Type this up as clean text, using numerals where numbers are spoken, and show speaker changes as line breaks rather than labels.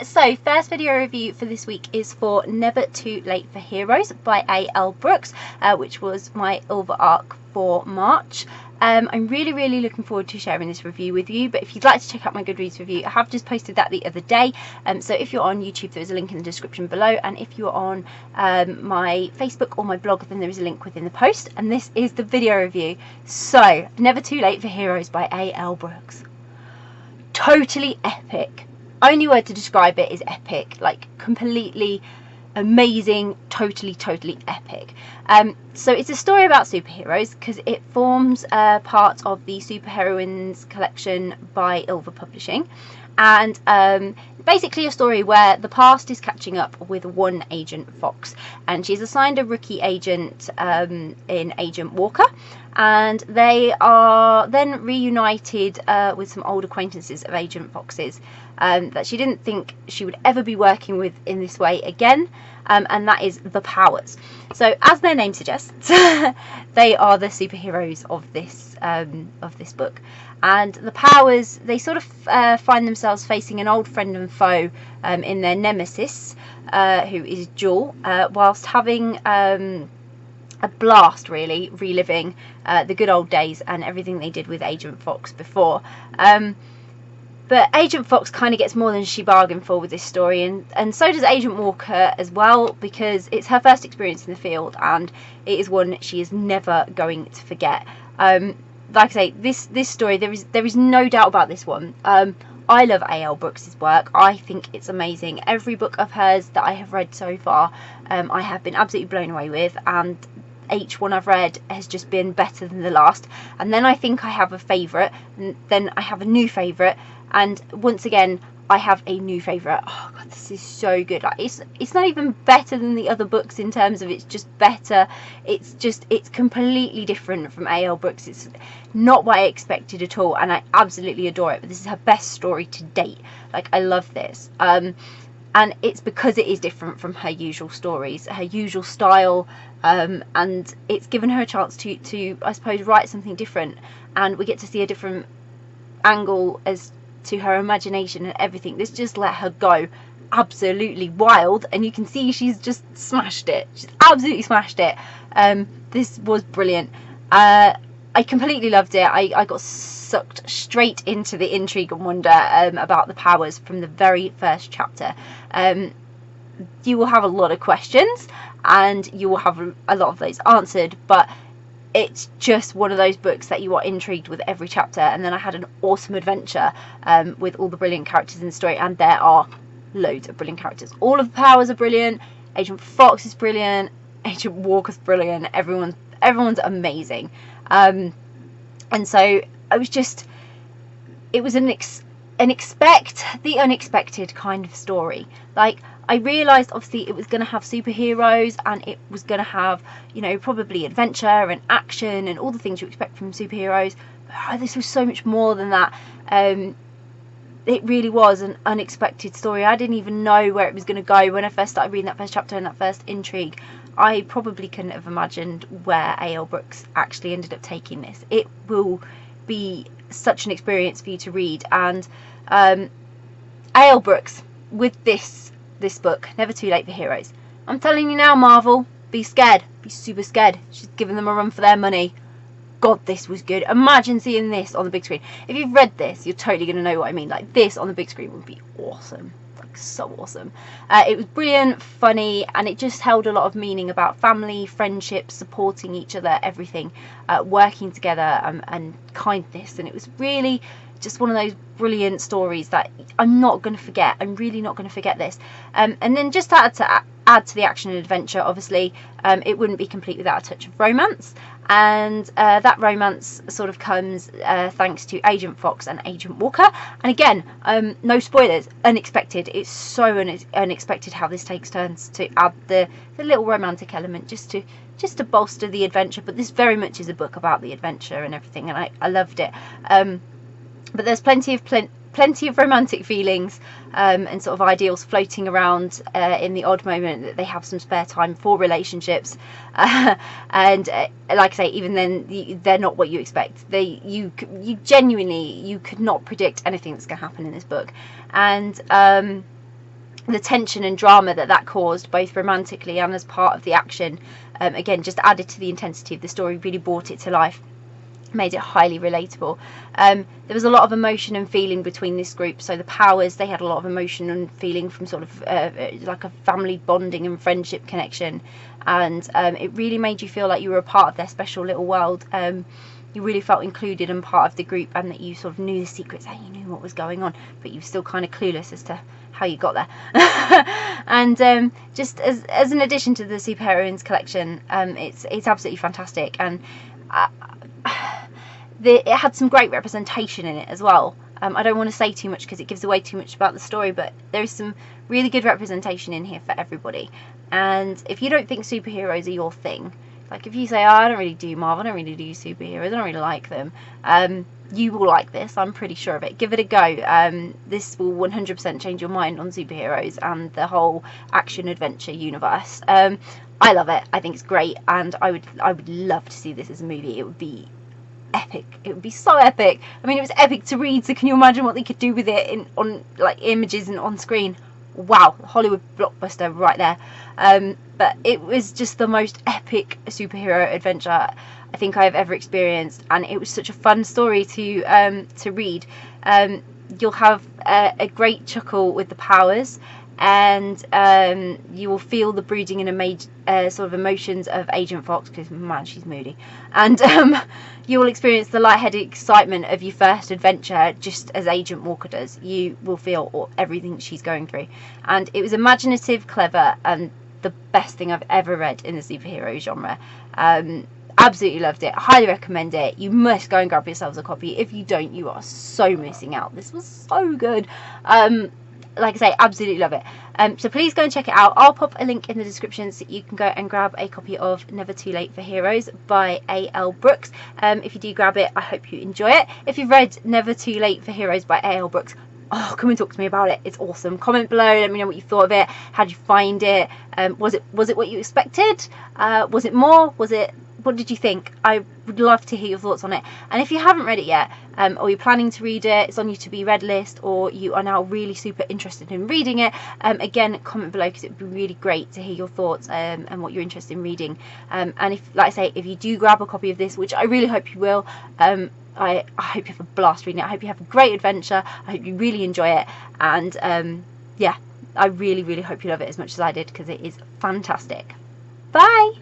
So first video review for this week is for Never Too Late for Heroes by A.L. Brooks, which was my Ilver arc for March. I'm really looking forward to sharing this review with you, but if you'd like to check out my Goodreads review, I have just posted that the other day. So if you're on YouTube, there's a link in the description below, and if you're on my Facebook or my blog, then there is a link within the post, and this is the video review. So Never Too Late for Heroes by A.L. Brooks. Totally epic. Only word to describe it is epic. Like, completely amazing, totally epic. So it's a story about superheroes because it forms part of the Superheroines collection by Ilver Publishing, and basically a story where the past is catching up with one Agent Fox, and she's assigned a rookie agent in Agent Walker, and they are then reunited with some old acquaintances of Agent Fox's that she didn't think she would ever be working with in this way again, and that is the Powers. So as their name suggests, they are the superheroes of this book, and the Powers, they sort of find themselves facing an old friend and foe in their nemesis, who is Jewel, whilst having a blast, really, reliving the good old days and everything they did with Agent Fox before. But Agent Fox kind of gets more than she bargained for with this story, and so does Agent Walker as well, because it's her first experience in the field, and it is one she is never going to forget. Like I say, this story, there is no doubt about this one. I love A.L. Brooks' work. I think it's amazing. Every book of hers that I have read so far, I have been absolutely blown away with, and each one I've read has just been better than the last. And then I think I have a favourite, and then I have a new favourite, and once again I have a new favourite. Oh god, this is so good. Like, it's not even better than the other books in terms of it's just better. It's completely different from A.L. Brooks. It's not what I expected at all, and I absolutely adore it. But this is her best story to date. Like, I love this. And it's because it is different from her usual stories, her usual style, and it's given her a chance to I suppose write something different, and we get to see a different angle as to her imagination and everything. This just let her go absolutely wild, and you can see she's just smashed it. She's absolutely smashed it. This was brilliant. I completely loved it. I got sucked straight into the intrigue and wonder about the Powers from the very first chapter. You will have a lot of questions, and you will have a lot of those answered, but it's just one of those books that you are intrigued with every chapter. And then I had an awesome adventure with all the brilliant characters in the story, and there are loads of brilliant characters. All of the Powers are brilliant. Agent Fox is brilliant. Agent Walker's brilliant. Everyone's amazing. And so it was the unexpected kind of story. Like, I realised obviously it was going to have superheroes, and it was going to have, you know, probably adventure and action and all the things you expect from superheroes. But this was so much more than that. It really was an unexpected story. I didn't even know where it was going to go when I first started reading that first chapter and that first intrigue. I probably couldn't have imagined where A.L. Brooks actually ended up taking this. It will be such an experience for you to read, and A.L. Brooks with this book, Never Too Late for Heroes. I'm telling you now, Marvel, be scared, be super scared. She's giving them a run for their money. God, this was good. Imagine seeing this on the big screen. If you've read this, you're totally going to know what I mean. Like, this on the big screen would be awesome. Like, so awesome. It was brilliant, funny, and it just held a lot of meaning about family, friendship, supporting each other, everything, working together, and kindness. And it was really just one of those brilliant stories that I'm not going to forget. I'm really not going to forget this. And then just to add to the action and adventure, obviously, it wouldn't be complete without a touch of romance. And that romance sort of comes thanks to Agent Fox and Agent Walker. And again, no spoilers, unexpected. It's so unexpected how this takes turns to add the little romantic element just to bolster the adventure. But this very much is a book about the adventure and everything, and I loved it. But there's plenty of romantic feelings and sort of ideals floating around in the odd moment that they have some spare time for relationships, and like I say, even then they're not what you expect. You genuinely, you could not predict anything that's going to happen in this book, and the tension and drama that caused, both romantically and as part of the action, again, just added to the intensity of the story, really brought it to life, made it highly relatable. There was a lot of emotion and feeling between this group. So the Powers, they had a lot of emotion and feeling from sort of like a family bonding and friendship connection, and it really made you feel like you were a part of their special little world. You really felt included and part of the group, and that you sort of knew the secrets, and you knew what was going on, but you were still kind of clueless as to how you got there. And just as an addition to the Superheroines collection, it's absolutely fantastic, and it had some great representation in it as well. I don't want to say too much because it gives away too much about the story, but there is some really good representation in here for everybody. And if you don't think superheroes are your thing, like if you say, oh, I don't really do Marvel, I don't really do superheroes, I don't really like them, you will like this, I'm pretty sure of it. Give it a go. This will 100% change your mind on superheroes and the whole action adventure universe. I love it. I think it's great, and I would love to see this as a movie. It would be epic. It would be so epic. I mean, it was epic to read, so can you imagine what they could do with it on like images and on screen? Wow, Hollywood blockbuster right there. But it was just the most epic superhero adventure I think I've ever experienced, and it was such a fun story to read. You'll have a great chuckle with the Powers, and you will feel the brooding and sort of emotions of Agent Fox, because man, she's moody, and you will experience the lightheaded excitement of your first adventure, just as Agent Walker does. You will feel everything she's going through, and it was imaginative, clever, and the best thing I've ever read in the superhero genre. Absolutely loved it. Highly recommend it. You must go and grab yourselves a copy. If you don't, you are so missing out. This was so good. Like I say, absolutely love it. So please go and check it out. I'll pop a link in the description so you can go and grab a copy of Never Too Late for Heroes by A.L. Brooks. If you do grab it, I hope you enjoy it. If you've read Never Too Late for Heroes by A.L. Brooks, oh, come and talk to me about it. It's awesome. Comment below, let me know what you thought of it. How did you find it? Was it what you expected? Was it more? What did you think? I would love to hear your thoughts on it. And if you haven't read it yet, or you're planning to read it, it's on your to be read list, or you are now really super interested in reading it, again, comment below, because it would be really great to hear your thoughts and what you're interested in reading. And if, like I say, if you do grab a copy of this, which I really hope you will, I hope you have a blast reading it. I hope you have a great adventure. I hope you really enjoy it. And yeah, I really, really hope you love it as much as I did, because it is fantastic. Bye!